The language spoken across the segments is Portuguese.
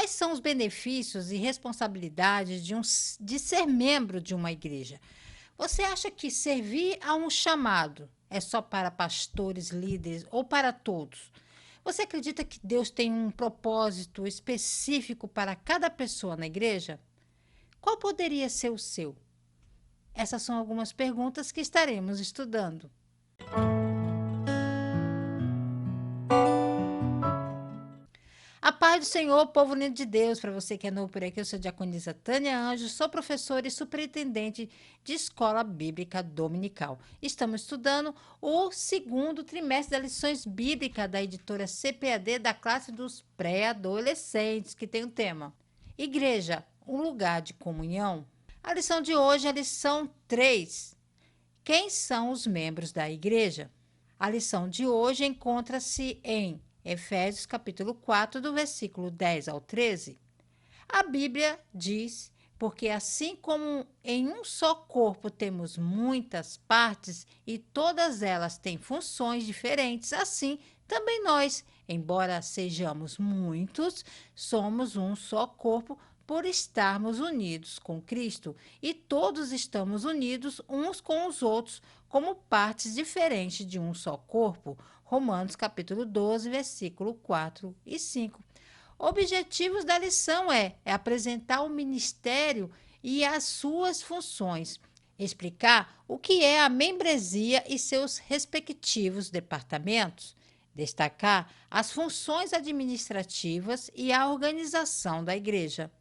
Quais são os benefícios e responsabilidades de ser membro de uma igreja? Você acha que servir a um chamado é só para pastores, líderes ou para todos? Você acredita que Deus tem um propósito específico para cada pessoa na igreja? Qual poderia ser o seu? Essas são algumas perguntas que estaremos estudando. A paz do Senhor, povo lindo de Deus, para você que é novo por aqui, eu sou a diaconisa Tânia Anjos, sou professora e superintendente de escola bíblica dominical. Estamos estudando o segundo trimestre das lições bíblicas da editora CPAD da classe dos pré-adolescentes, que tem o tema Igreja, um lugar de comunhão. A lição de hoje é a lição 3. Quem são os membros da igreja? A lição de hoje encontra-se em Efésios capítulo 4, do versículo 10 ao 13. A Bíblia diz: porque assim como em um só corpo temos muitas partes e todas elas têm funções diferentes, assim também nós, embora sejamos muitos, somos um só corpo por estarmos unidos com Cristo, e todos estamos unidos uns com os outros como partes diferentes de um só corpo. Romanos capítulo 12, versículo 4 e 5. Objetivos da lição é apresentar o ministério e as suas funções, explicar o que é a membresia e seus respectivos departamentos, destacar as funções administrativas e a organização da igreja.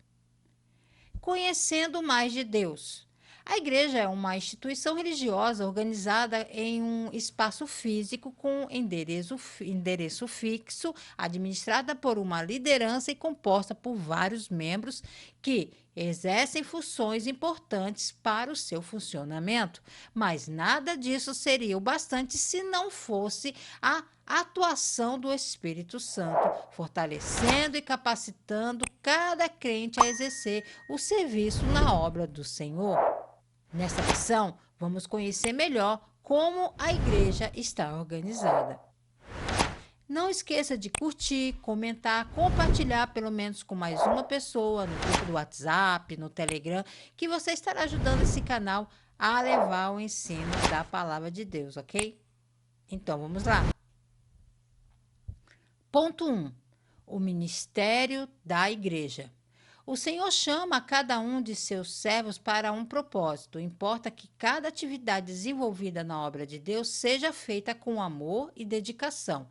Conhecendo mais de Deus. A igreja é uma instituição religiosa organizada em um espaço físico com endereço fixo, administrada por uma liderança e composta por vários membros que exercem funções importantes para o seu funcionamento. Mas nada disso seria o bastante se não fosse a atuação do Espírito Santo, fortalecendo e capacitando cada crente a exercer o serviço na obra do Senhor. Nesta lição, vamos conhecer melhor como a igreja está organizada. Não esqueça de curtir, comentar, compartilhar pelo menos com mais uma pessoa no grupo do WhatsApp, no Telegram, que você estará ajudando esse canal a levar o ensino da palavra de Deus, ok? Então, vamos lá. Ponto 1. O ministério da igreja. O Senhor chama cada um de seus servos para um propósito. Importa que cada atividade desenvolvida na obra de Deus seja feita com amor e dedicação.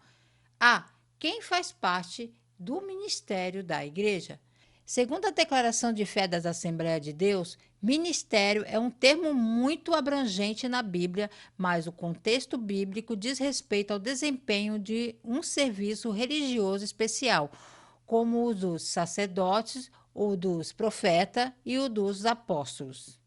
Quem faz parte do ministério da igreja? Segundo a Declaração de Fé das Assembleias de Deus, ministério é um termo muito abrangente na Bíblia, mas o contexto bíblico diz respeito ao desempenho de um serviço religioso especial, como o dos sacerdotes, o dos profetas e o dos apóstolos.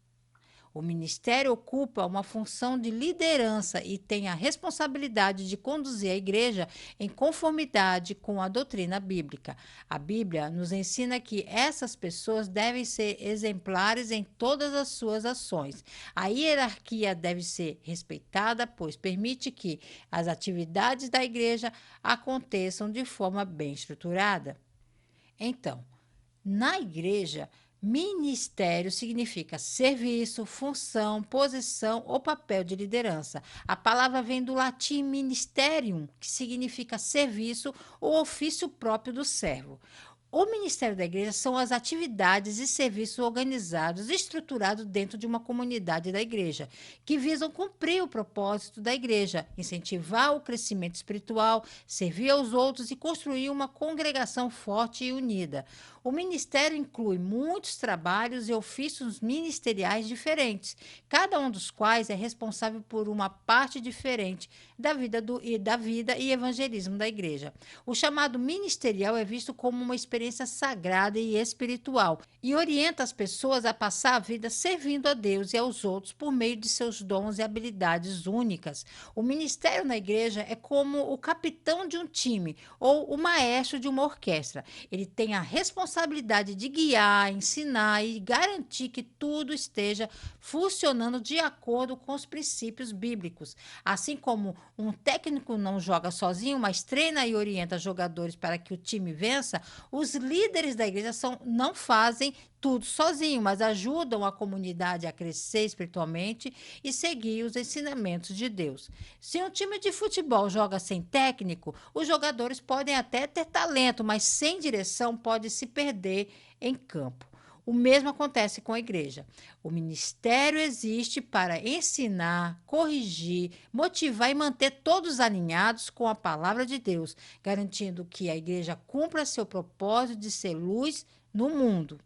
O ministério ocupa uma função de liderança e tem a responsabilidade de conduzir a igreja em conformidade com a doutrina bíblica. A Bíblia nos ensina que essas pessoas devem ser exemplares em todas as suas ações. A hierarquia deve ser respeitada, pois permite que as atividades da igreja aconteçam de forma bem estruturada. Então, na igreja, ministério significa serviço, função, posição ou papel de liderança. A palavra vem do latim ministerium, que significa serviço ou ofício próprio do servo. O ministério da igreja são as atividades e serviços organizados e estruturados dentro de uma comunidade da igreja, que visam cumprir o propósito da igreja, incentivar o crescimento espiritual, servir aos outros e construir uma congregação forte e unida. O ministério inclui muitos trabalhos e ofícios ministeriais diferentes, cada um dos quais é responsável por uma parte diferente da vida e evangelismo da igreja. O chamado ministerial é visto como uma experiência sagrada e espiritual e orienta as pessoas a passar a vida servindo a Deus e aos outros por meio de seus dons e habilidades únicas. O ministério na igreja é como o capitão de um time ou o maestro de uma orquestra. Ele tem a responsabilidade de guiar, ensinar e garantir que tudo esteja funcionando de acordo com os princípios bíblicos. Assim como um técnico não joga sozinho, mas treina e orienta jogadores para que o time vença, os Os líderes da igreja não fazem tudo sozinho, mas ajudam a comunidade a crescer espiritualmente e seguir os ensinamentos de Deus. Se um time de futebol joga sem técnico, os jogadores podem até ter talento, mas sem direção pode se perder em campo. O mesmo acontece com a igreja. O ministério existe para ensinar, corrigir, motivar e manter todos alinhados com a palavra de Deus, garantindo que a igreja cumpra seu propósito de ser luz no mundo.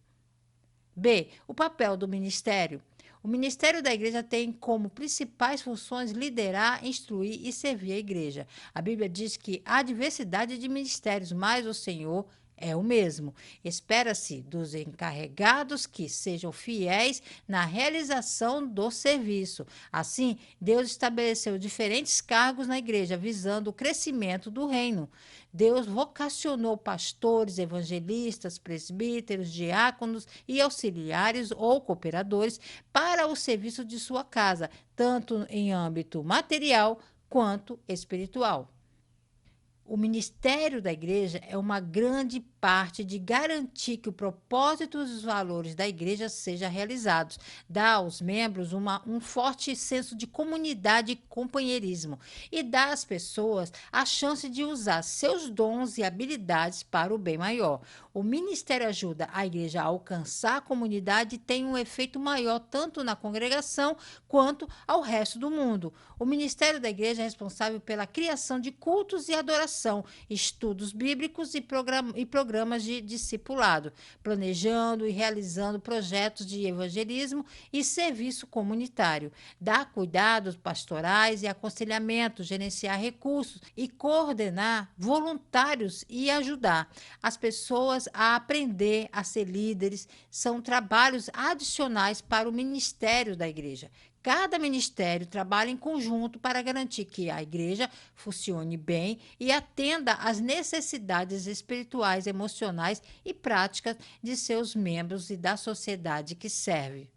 B. O papel do ministério. O ministério da igreja tem como principais funções liderar, instruir e servir a igreja. A Bíblia diz que há diversidade de ministérios, mas o Senhor é o mesmo. Espera-se dos encarregados que sejam fiéis na realização do serviço. Assim, Deus estabeleceu diferentes cargos na igreja, visando o crescimento do reino. Deus vocacionou pastores, evangelistas, presbíteros, diáconos e auxiliares ou cooperadores para o serviço de sua casa, tanto em âmbito material quanto espiritual. O ministério da igreja é uma grande parte de garantir que o propósito e os valores da igreja sejam realizados. Dá aos membros um forte senso de comunidade e companheirismo e dá às pessoas a chance de usar seus dons e habilidades para o bem maior. O ministério ajuda a igreja a alcançar a comunidade e tem um efeito maior tanto na congregação quanto ao resto do mundo. O ministério da igreja é responsável pela criação de cultos e adoração, estudos bíblicos e programas de discipulado, planejando e realizando projetos de evangelismo e serviço comunitário, dar cuidados pastorais e aconselhamento, gerenciar recursos e coordenar voluntários e ajudar as pessoas a aprender a ser líderes. São trabalhos adicionais para o ministério da igreja. Cada ministério trabalha em conjunto para garantir que a igreja funcione bem e atenda às necessidades espirituais, emocionais e práticas de seus membros e da sociedade que serve.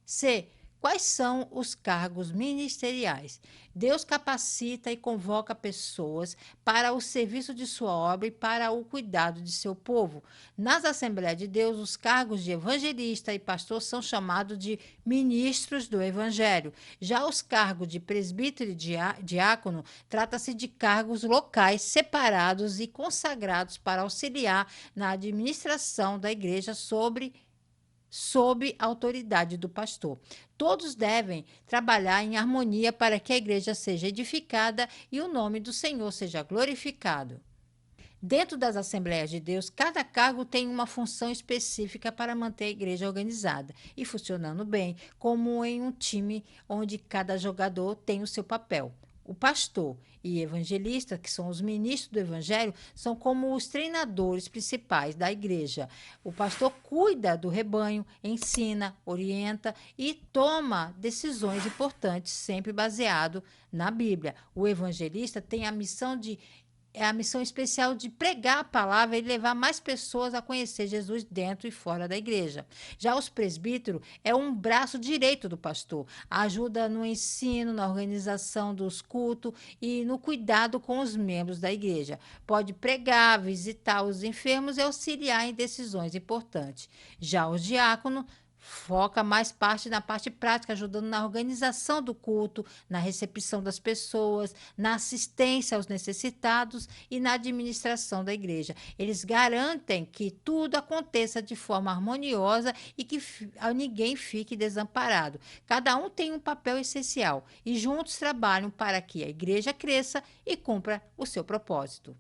C. Quais são os cargos ministeriais? Deus capacita e convoca pessoas para o serviço de sua obra e para o cuidado de seu povo. Nas Assembleias de Deus, os cargos de evangelista e pastor são chamados de ministros do Evangelho. Já os cargos de presbítero e diácono trata-se de cargos locais separados e consagrados para auxiliar na administração da igreja sob a autoridade do pastor. Todos devem trabalhar em harmonia para que a igreja seja edificada e o nome do Senhor seja glorificado. Dentro das Assembleias de Deus, cada cargo tem uma função específica para manter a igreja organizada e funcionando bem, como em um time onde cada jogador tem o seu papel. O pastor e evangelista, que são os ministros do evangelho, são como os treinadores principais da igreja. O pastor cuida do rebanho, ensina, orienta e toma decisões importantes, sempre baseado na Bíblia. O evangelista tem a missão especial de pregar a palavra e levar mais pessoas a conhecer Jesus dentro e fora da igreja. Já os presbíteros é um braço direito do pastor, ajuda no ensino, na organização dos cultos e no cuidado com os membros da igreja. Pode pregar, visitar os enfermos e auxiliar em decisões importantes. Já os diáconos foca mais parte na parte prática, ajudando na organização do culto, na recepção das pessoas, na assistência aos necessitados e na administração da igreja. Eles garantem que tudo aconteça de forma harmoniosa e que ninguém fique desamparado. Cada um tem um papel essencial e juntos trabalham para que a igreja cresça e cumpra o seu propósito.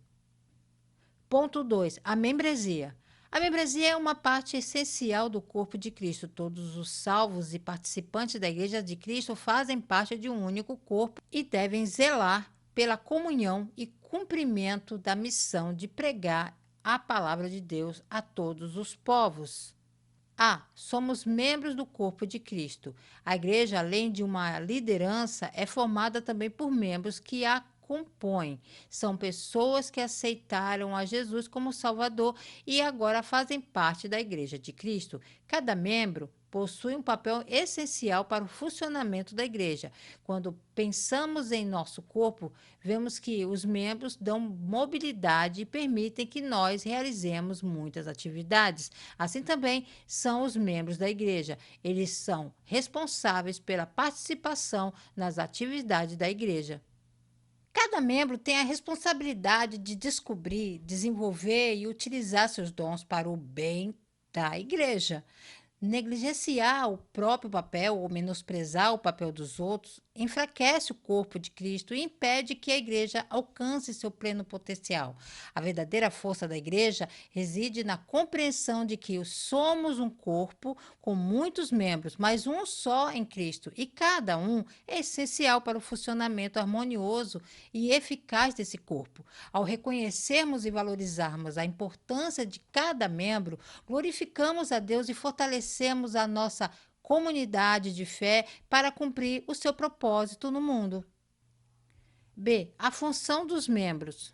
Ponto 2. A membresia. A membresia é uma parte essencial do corpo de Cristo. Todos os salvos e participantes da Igreja de Cristo fazem parte de um único corpo e devem zelar pela comunhão e cumprimento da missão de pregar a palavra de Deus a todos os povos. Somos membros do corpo de Cristo. A igreja, além de uma liderança, é formada também por membros que a compõem. São pessoas que aceitaram a Jesus como Salvador e agora fazem parte da Igreja de Cristo. Cada membro possui um papel essencial para o funcionamento da igreja. Quando pensamos em nosso corpo, vemos que os membros dão mobilidade e permitem que nós realizemos muitas atividades. Assim também são os membros da igreja. Eles são responsáveis pela participação nas atividades da igreja. Cada membro tem a responsabilidade de descobrir, desenvolver e utilizar seus dons para o bem da igreja. Negligenciar o próprio papel ou menosprezar o papel dos outros enfraquece o corpo de Cristo e impede que a igreja alcance seu pleno potencial. A verdadeira força da igreja reside na compreensão de que somos um corpo com muitos membros, mas um só em Cristo, e cada um é essencial para o funcionamento harmonioso e eficaz desse corpo. Ao reconhecermos e valorizarmos a importância de cada membro, glorificamos a Deus e fortalecemos a nossa comunidade de fé para cumprir o seu propósito no mundo. B. A função dos membros.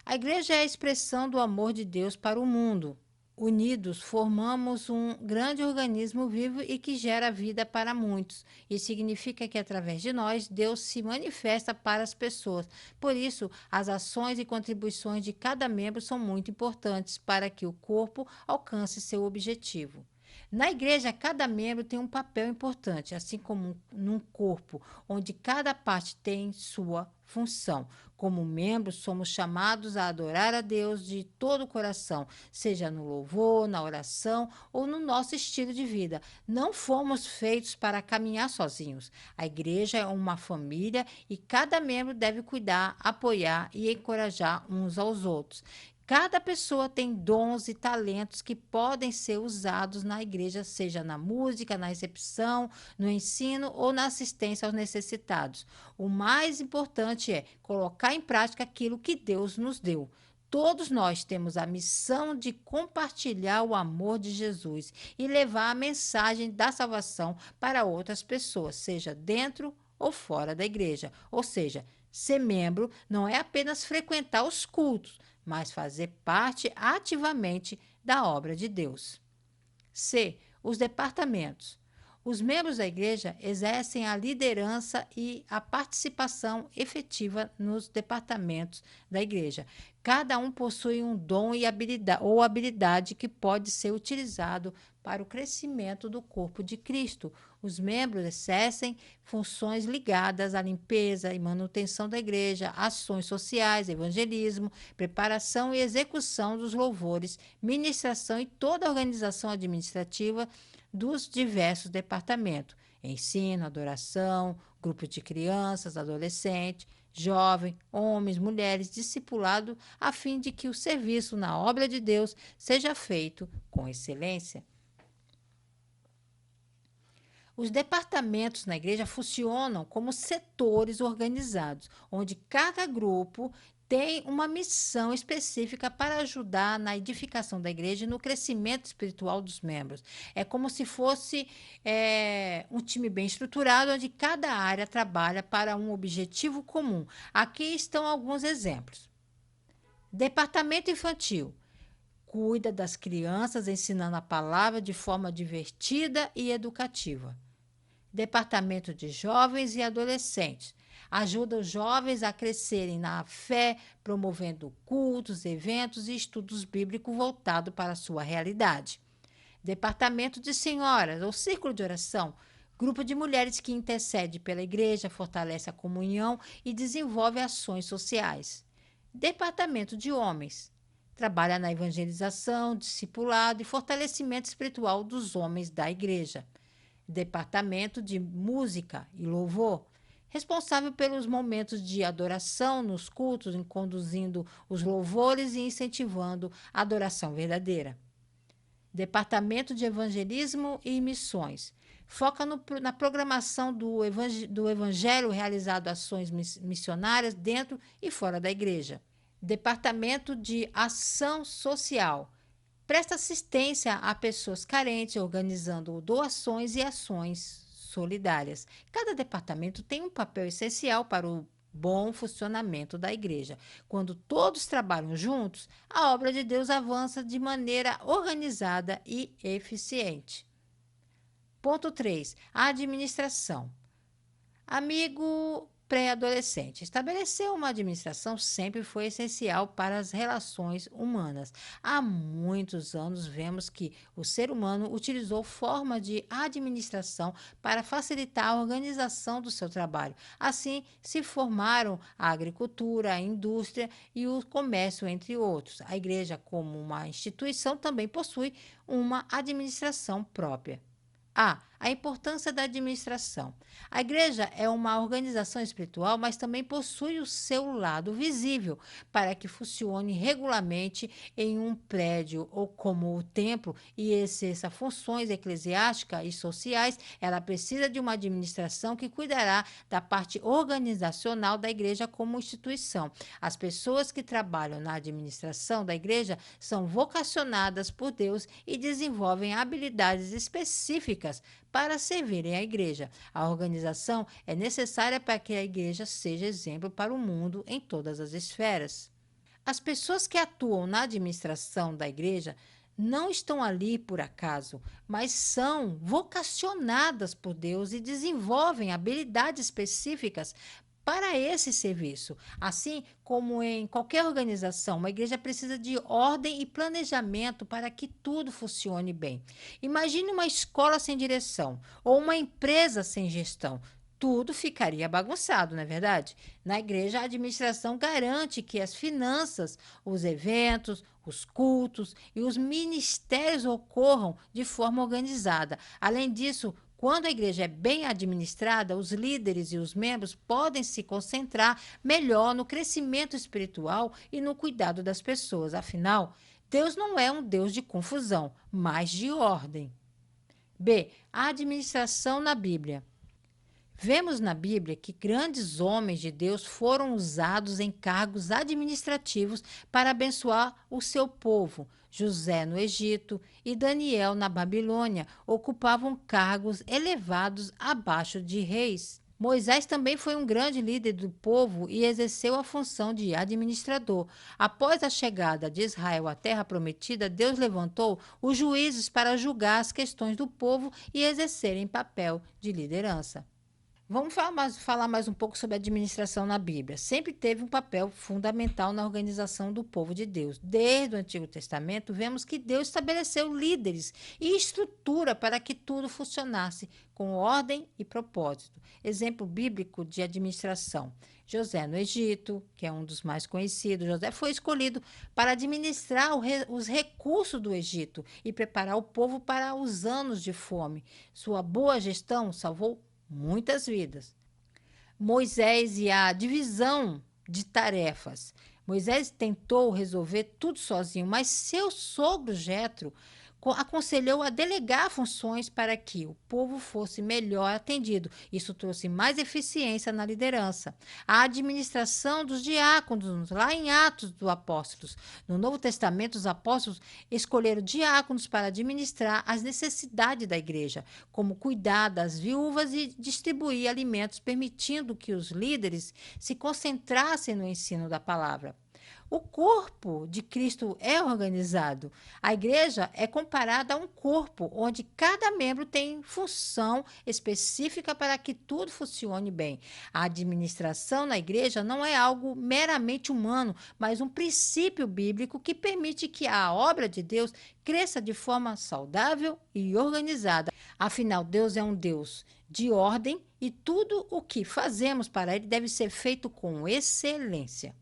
A igreja é a expressão do amor de Deus para o mundo. Unidos, formamos um grande organismo vivo e que gera vida para muitos. Isso significa que, através de nós, Deus se manifesta para as pessoas. Por isso, as ações e contribuições de cada membro são muito importantes para que o corpo alcance seu objetivo. Na igreja, cada membro tem um papel importante, assim como num corpo, onde cada parte tem sua função. Como membros, somos chamados a adorar a Deus de todo o coração, seja no louvor, na oração ou no nosso estilo de vida. Não fomos feitos para caminhar sozinhos. A igreja é uma família e cada membro deve cuidar, apoiar e encorajar uns aos outros. Cada pessoa tem dons e talentos que podem ser usados na igreja, seja na música, na recepção, no ensino ou na assistência aos necessitados. O mais importante é colocar em prática aquilo que Deus nos deu. Todos nós temos a missão de compartilhar o amor de Jesus e levar a mensagem da salvação para outras pessoas, seja dentro ou fora da igreja. Ou seja, ser membro não é apenas frequentar os cultos, mas fazer parte ativamente da obra de Deus. C. Os departamentos. Os membros da igreja exercem a liderança e a participação efetiva nos departamentos da igreja. Cada um possui um dom e habilidade que pode ser utilizado para o crescimento do corpo de Cristo. Os membros exercem funções ligadas à limpeza e manutenção da igreja, ações sociais, evangelismo, preparação e execução dos louvores, ministração e toda a organização administrativa dos diversos departamentos: ensino, adoração, grupo de crianças, adolescentes, jovens, homens, mulheres, discipulado, a fim de que o serviço na obra de Deus seja feito com excelência. Os departamentos na igreja funcionam como setores organizados, onde cada grupo tem uma missão específica para ajudar na edificação da igreja e no crescimento espiritual dos membros. É como se fosse um time bem estruturado, onde cada área trabalha para um objetivo comum. Aqui estão alguns exemplos. Departamento infantil. Cuida das crianças, ensinando a palavra de forma divertida e educativa. Departamento de jovens e adolescentes. Ajuda os jovens a crescerem na fé, promovendo cultos, eventos e estudos bíblicos voltados para a sua realidade. Departamento de senhoras, ou círculo de oração. Grupo de mulheres que intercede pela igreja, fortalece a comunhão e desenvolve ações sociais. Departamento de homens. Trabalha na evangelização, discipulado e fortalecimento espiritual dos homens da igreja. Departamento de música e louvor, responsável pelos momentos de adoração nos cultos, em conduzindo os louvores e incentivando a adoração verdadeira. Departamento de evangelismo e missões, foca na programação do evangelho, realizando ações missionárias dentro e fora da igreja. Departamento de ação social, presta assistência a pessoas carentes, organizando doações e ações solidárias. Cada departamento tem um papel essencial para o bom funcionamento da igreja. Quando todos trabalham juntos, a obra de Deus avança de maneira organizada e eficiente. Ponto 3. A administração. Amigo pré-adolescente. Estabelecer uma administração sempre foi essencial para as relações humanas. Há muitos anos vemos que o ser humano utilizou forma de administração para facilitar a organização do seu trabalho. Assim, se formaram a agricultura, a indústria e o comércio, entre outros. A igreja, como uma instituição, também possui uma administração própria. A importância da administração. A igreja é uma organização espiritual, mas também possui o seu lado visível para que funcione regularmente em um prédio ou como o templo e exerça funções eclesiásticas e sociais. Ela precisa de uma administração que cuidará da parte organizacional da igreja como instituição. As pessoas que trabalham na administração da igreja são vocacionadas por Deus e desenvolvem habilidades específicas para servirem à igreja. A organização é necessária para que a igreja seja exemplo para o mundo em todas as esferas. As pessoas que atuam na administração da igreja não estão ali por acaso, mas são vocacionadas por Deus e desenvolvem habilidades específicas para esse serviço. Assim como em qualquer organização, uma igreja precisa de ordem e planejamento para que tudo funcione bem. Imagine uma escola sem direção ou uma empresa sem gestão. Tudo ficaria bagunçado, não é verdade? Na igreja, a administração garante que as finanças, os eventos, os cultos e os ministérios ocorram de forma organizada. Além disso, quando a igreja é bem administrada, os líderes e os membros podem se concentrar melhor no crescimento espiritual e no cuidado das pessoas. Afinal, Deus não é um Deus de confusão, mas de ordem. A administração na Bíblia. Vemos na Bíblia que grandes homens de Deus foram usados em cargos administrativos para abençoar o seu povo. José no Egito e Daniel na Babilônia ocupavam cargos elevados abaixo de reis. Moisés também foi um grande líder do povo e exerceu a função de administrador. Após a chegada de Israel à Terra Prometida, Deus levantou os juízes para julgar as questões do povo e exercerem papel de liderança. Vamos falar mais um pouco sobre a administração na Bíblia. Sempre teve um papel fundamental na organização do povo de Deus. Desde o Antigo Testamento, vemos que Deus estabeleceu líderes e estrutura para que tudo funcionasse com ordem e propósito. Exemplo bíblico de administração. José no Egito, que é um dos mais conhecidos. José foi escolhido para administrar os recursos do Egito e preparar o povo para os anos de fome. Sua boa gestão salvou muitas vidas. Moisés e a divisão de tarefas. Moisés tentou resolver tudo sozinho, mas seu sogro Jetro aconselhou a delegar funções para que o povo fosse melhor atendido. Isso trouxe mais eficiência na liderança. A administração dos diáconos, lá em Atos dos Apóstolos. No Novo Testamento, os apóstolos escolheram diáconos para administrar as necessidades da igreja, como cuidar das viúvas e distribuir alimentos, permitindo que os líderes se concentrassem no ensino da palavra. O corpo de Cristo é organizado. A igreja é comparada a um corpo, onde cada membro tem função específica para que tudo funcione bem. A administração na igreja não é algo meramente humano, mas um princípio bíblico que permite que a obra de Deus cresça de forma saudável e organizada. Afinal, Deus é um Deus de ordem e tudo o que fazemos para Ele deve ser feito com excelência.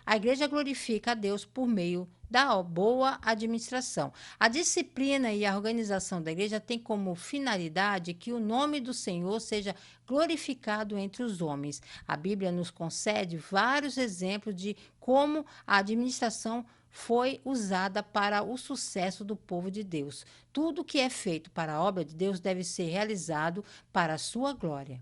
A igreja glorifica a Deus por meio da boa administração. A disciplina e a organização da igreja tem como finalidade que o nome do Senhor seja glorificado entre os homens. A Bíblia nos concede vários exemplos de como a administração foi usada para o sucesso do povo de Deus. Tudo que é feito para a obra de Deus deve ser realizado para a sua glória.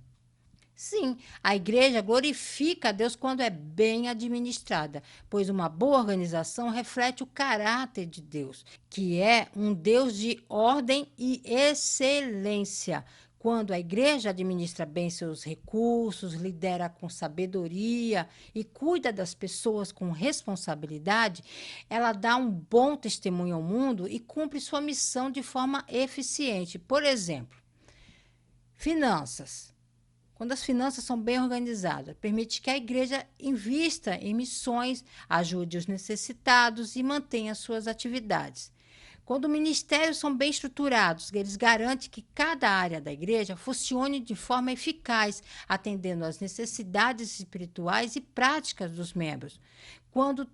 Sim, a igreja glorifica a Deus quando é bem administrada, pois uma boa organização reflete o caráter de Deus, que é um Deus de ordem e excelência. Quando a igreja administra bem seus recursos, lidera com sabedoria e cuida das pessoas com responsabilidade, ela dá um bom testemunho ao mundo e cumpre sua missão de forma eficiente. Por exemplo, finanças. Quando as finanças são bem organizadas, permite que a igreja invista em missões, ajude os necessitados e mantenha suas atividades. Quando ministérios são bem estruturados, eles garantem que cada área da igreja funcione de forma eficaz, atendendo às necessidades espirituais e práticas dos membros. Quando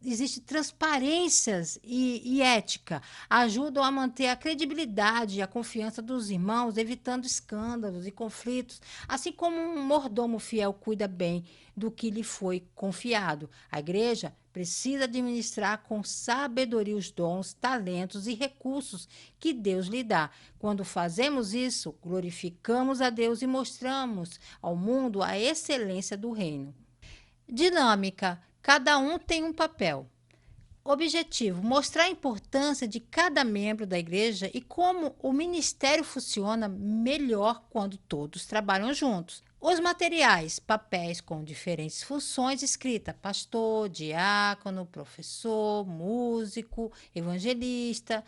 existe transparências e ética, ajudam a manter a credibilidade e a confiança dos irmãos, evitando escândalos e conflitos, assim como um mordomo fiel cuida bem do que lhe foi confiado. A igreja precisa administrar com sabedoria os dons, talentos e recursos que Deus lhe dá. Quando fazemos isso, glorificamos a Deus e mostramos ao mundo a excelência do reino. Dinâmica. Cada um tem um papel. Objetivo: mostrar a importância de cada membro da igreja e como o ministério funciona melhor quando todos trabalham juntos. Os materiais: papéis com diferentes funções escrita: pastor, diácono, professor, músico, evangelista.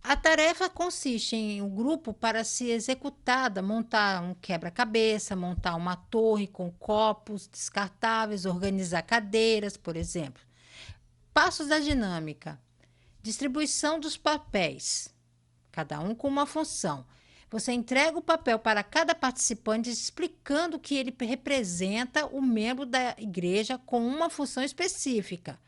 A tarefa consiste em um grupo para ser executada, montar um quebra-cabeça, montar uma torre com copos descartáveis, organizar cadeiras, por exemplo. Passos da dinâmica: distribuição dos papéis, cada um com uma função. Você entrega o papel para cada participante explicando que ele representa o membro da igreja com uma função específica.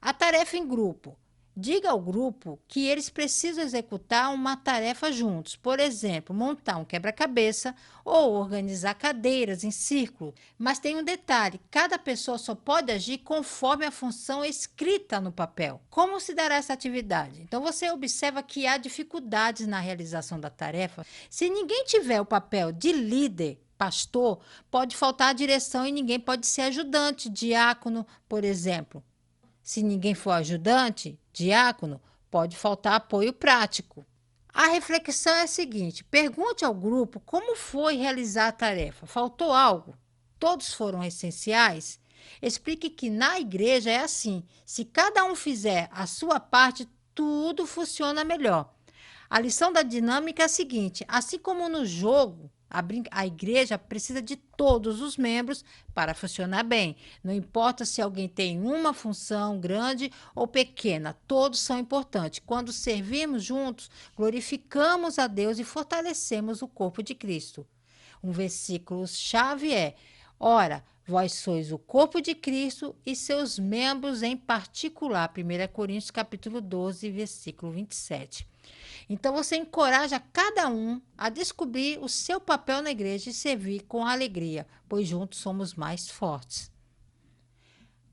A tarefa em grupo: diga ao grupo que eles precisam executar uma tarefa juntos, por exemplo, montar um quebra-cabeça ou organizar cadeiras em círculo. Mas tem um detalhe: cada pessoa só pode agir conforme a função escrita no papel. Como se dará essa atividade? Então você observa que há dificuldades na realização da tarefa. Se ninguém tiver o papel de líder, pastor, pode faltar a direção e ninguém pode ser ajudante, diácono, por exemplo. Se ninguém for ajudante, diácono, pode faltar apoio prático. A reflexão é a seguinte: pergunte ao grupo como foi realizar a tarefa. Faltou algo? Todos foram essenciais? Explique que na igreja é assim: se cada um fizer a sua parte, tudo funciona melhor. A lição da dinâmica é a seguinte: assim como no jogo, a igreja precisa de todos os membros para funcionar bem. Não importa se alguém tem uma função grande ou pequena, todos são importantes. Quando servimos juntos, glorificamos a Deus e fortalecemos o corpo de Cristo. Um versículo-chave é: ora, vós sois o corpo de Cristo e seus membros em particular. 1 Coríntios capítulo 12, versículo 27. Então você encoraja cada um a descobrir o seu papel na igreja e servir com alegria, pois juntos somos mais fortes.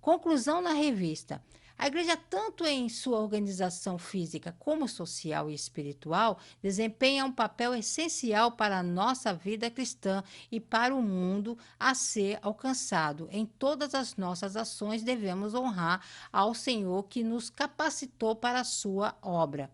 Conclusão na revista: a igreja, tanto em sua organização física como social e espiritual, desempenha um papel essencial para a nossa vida cristã e para o mundo a ser alcançado. Em todas as nossas ações devemos honrar ao Senhor que nos capacitou para a sua obra.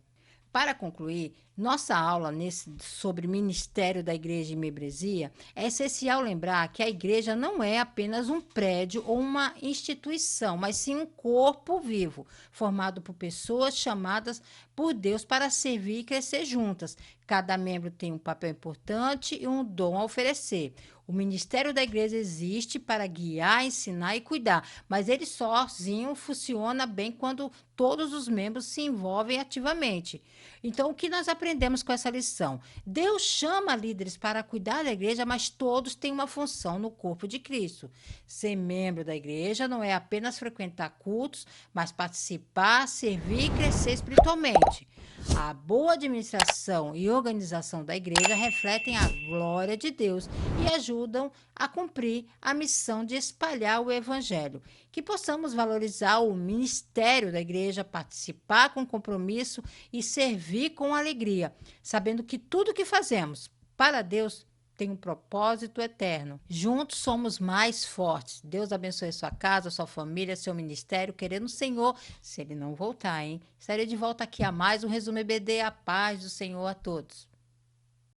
Para concluir, nossa aula sobre ministério da igreja em membresia, é essencial lembrar que a igreja não é apenas um prédio ou uma instituição, mas sim um corpo vivo, formado por pessoas chamadas por Deus para servir e crescer juntas. Cada membro tem um papel importante e um dom a oferecer. O ministério da igreja existe para guiar, ensinar e cuidar, mas ele sozinho funciona bem quando todos os membros se envolvem ativamente. Então, o que nós aprendemos com essa lição? Deus chama líderes para cuidar da igreja, mas todos têm uma função no corpo de Cristo. Ser membro da igreja não é apenas frequentar cultos, mas participar, servir e crescer espiritualmente. A boa administração e organização da igreja refletem a glória de Deus e ajudam a cumprir a missão de espalhar o evangelho. Que possamos valorizar o ministério da igreja, participar com compromisso e servir com alegria, sabendo que tudo que fazemos para Deus tem um propósito eterno. Juntos somos mais fortes. Deus abençoe sua casa, sua família, seu ministério, querendo o Senhor, se ele não voltar, hein? Estarei de volta aqui a mais um Resumo EBD. A paz do Senhor a todos.